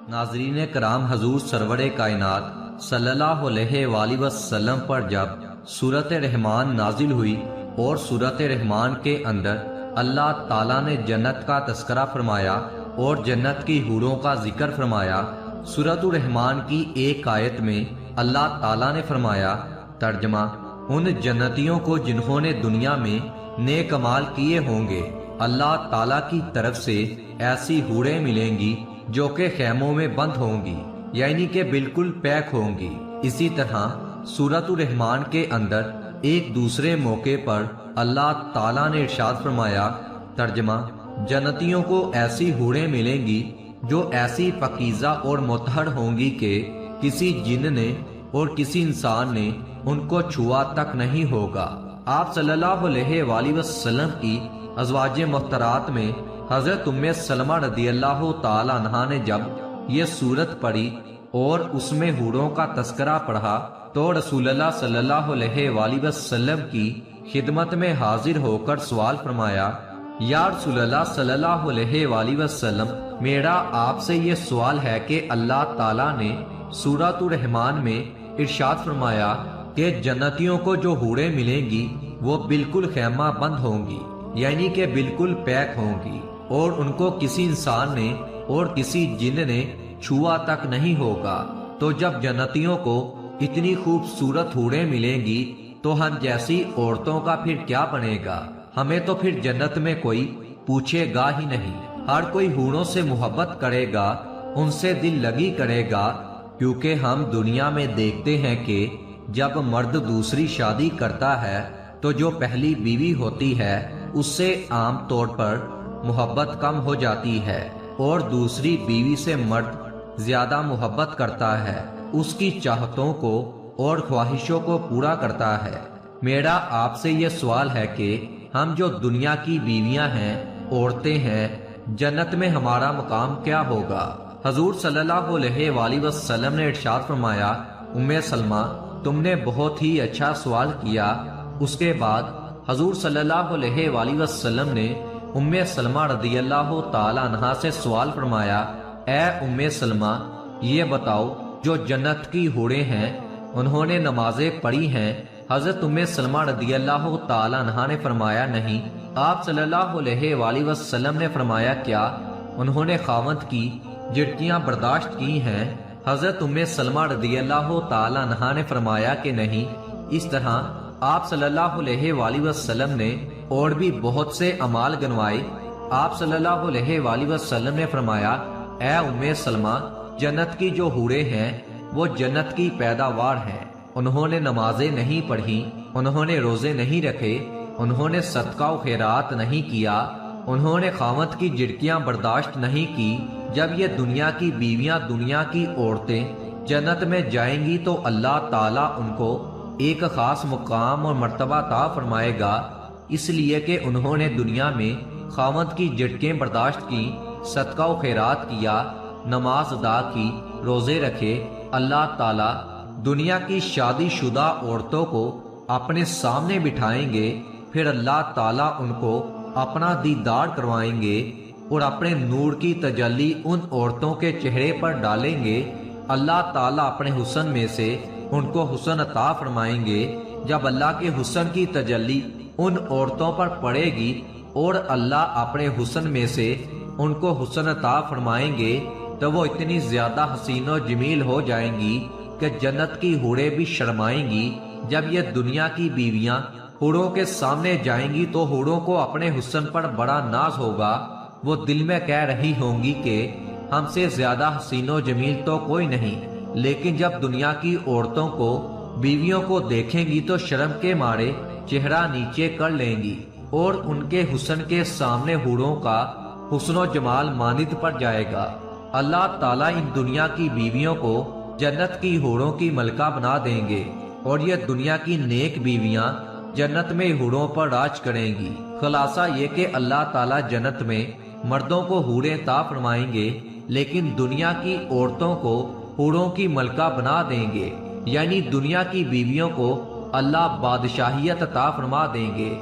ناظرین کرام، حضور سرور کائنات صلی اللہ علیہ وآلہ وسلم پر جب سورۃ رحمان نازل ہوئی اور سورۃ رحمان کے اندر اللہ تعالیٰ نے جنت کا تذکرہ فرمایا اور جنت کی حوروں کا ذکر فرمایا، سورۃ الرحمان کی ایک آیت میں اللہ تعالیٰ نے فرمایا، ترجمہ: ان جنتیوں کو جنہوں نے دنیا میں نیک اعمال کیے ہوں گے اللہ تعالیٰ کی طرف سے ایسی حوریں ملیں گی جو کہ خیموں میں بند ہوں گی، یعنی کہ بالکل پیک ہوں گی۔ اسی طرح سورۃ الرحمان کے اندر ایک دوسرے موقع پر اللہ تعالیٰ نے ارشاد فرمایا، ترجمہ: جنتیوں کو ایسی حوریں ملیں گی جو ایسی پاکیزہ اور مطہر ہوں گی کہ کسی جن نے اور کسی انسان نے ان کو چھوا تک نہیں ہوگا۔ آپ صلی اللہ علیہ وآلہ وسلم کی ازواج محترات میں حضرت ام سلمہ رضی اللہ تعالی عنہا نے جب یہ سورت پڑھی اور اس میں حوروں کا تذکرہ پڑھا تو رسول اللہ صلی اللہ علیہ وآلہ وسلم کی خدمت میں حاضر ہو کر سوال فرمایا، یا رسول اللہ صلی اللہ علیہ وآلہ وسلم، میرا آپ سے یہ سوال ہے کہ اللہ تعالیٰ نے سورۃ الرحمان میں ارشاد فرمایا کہ جنتیوں کو جو حوریں ملیں گی وہ بالکل خیمہ بند ہوں گی، یعنی کہ بالکل پیک ہوں گی، اور ان کو کسی انسان نے اور کسی جن نے چھوا تک نہیں ہوگا۔ تو جب جنتیوں کو اتنی خوبصورت حوریں ملیں گی تو ہم جیسی عورتوں کا پھر کیا بنے گا؟ ہمیں تو پھر جنت میں کوئی پوچھے گا ہی نہیں، ہر کوئی حوروں سے محبت کرے گا، ان سے دل لگی کرے گا، کیونکہ ہم دنیا میں دیکھتے ہیں کہ جب مرد دوسری شادی کرتا ہے تو جو پہلی بیوی ہوتی ہے اس سے عام طور پر محبت کم ہو جاتی ہے اور دوسری بیوی سے مرد زیادہ محبت کرتا ہے، اس کی چاہتوں کو اور خواہشوں کو پورا کرتا ہے۔ میرا آپ سے یہ سوال ہے کہ ہم جو دنیا کی بیویاں ہیں، عورتیں ہیں، جنت میں ہمارا مقام کیا ہوگا؟ حضور صلی اللہ علیہ وآلہ وسلم نے ارشاد فرمایا، ام سلمہ تم نے بہت ہی اچھا سوال کیا۔ اس کے بعد حضور صلی اللہ علیہ وآلہ وسلم نے ام سلمہ رضی اللہ تعالی عنہا سے سوال فرمایا، اے ام سلمہ یہ بتاؤ جو جنت کی حوریں ہیں انہوں نے نمازیں پڑھی ہیں؟ حضرت ام سلمہ رضی اللہ تعالی عنہا نے فرمایا، نہیں۔ آپ صلی اللہ علیہ وآلہ وسلم نے فرمایا، کیا انہوں نے خاوند کی جھڑکیاں برداشت کی ہیں؟ حضرت ام سلمہ رضی اللہ تعالی عنہا نے فرمایا کہ نہیں۔ اس طرح آپ صلی اللہ علیہ وآلہ وسلم نے اور بھی بہت سے اعمال گنوائے۔ آپ صلی اللہ علیہ وآلہ وسلم نے فرمایا، اے ام سلمہ جنت کی جو حوریں ہیں وہ جنت کی پیداوار ہیں، انہوں نے نمازیں نہیں پڑھی، انہوں نے روزے نہیں رکھے، انہوں نے صدقہ و خیرات نہیں کیا، انہوں نے خاوند کی جھڑکیاں برداشت نہیں کی۔ جب یہ دنیا کی بیویاں، دنیا کی عورتیں جنت میں جائیں گی تو اللہ تعالیٰ ان کو ایک خاص مقام اور مرتبہ عطا فرمائے گا، اس لیے کہ انہوں نے دنیا میں خاوند کی جھڑکیں برداشت کی، صدقہ و خیرات کیا، نماز ادا کی، روزے رکھے۔ اللہ تعالیٰ دنیا کی شادی شدہ عورتوں کو اپنے سامنے بٹھائیں گے، پھر اللہ تعالیٰ ان کو اپنا دیدار کروائیں گے اور اپنے نور کی تجلی ان عورتوں کے چہرے پر ڈالیں گے۔ اللہ تعالیٰ اپنے حسن میں سے ان کو حسن عطا فرمائیں گے۔ جب اللہ کے حسن کی تجلی ان عورتوں پر پڑے گی اور اللہ اپنے حسن میں سے ان کو حسن عطا فرمائیں گے تو وہ اتنی زیادہ حسین و جمیل ہو جائیں گی کہ جنت کی حوریں بھی شرمائیں گی۔ جب یہ دنیا کی بیویاں حوروں کے سامنے جائیں گی تو حوروں کو اپنے حسن پر بڑا ناز ہوگا، وہ دل میں کہہ رہی ہوں گی کہ ہم سے زیادہ حسین و جمیل تو کوئی نہیں۔ لیکن جب دنیا کی عورتوں کو، بیویوں کو دیکھیں گی تو شرم کے مارے چہرہ نیچے کر لیں گی اور ان کے حسن کے سامنے حوروں کا حسن و جمال ماند پڑ جائے گا۔ اللہ تعالیٰ ان دنیا کی بیویوں کو جنت کی حوروں کی ملکہ بنا دیں گے اور یہ دنیا کی نیک بیویاں جنت میں حوروں پر راج کریں گی۔ خلاصہ یہ کہ اللہ تعالیٰ جنت میں مردوں کو حوریں عطا فرمائیں گے، لیکن دنیا کی عورتوں کو حوروں کی ملکہ بنا دیں گے، یعنی دنیا کی بیویوں کو اللہ بادشاہیت عطا فرما دیں گے۔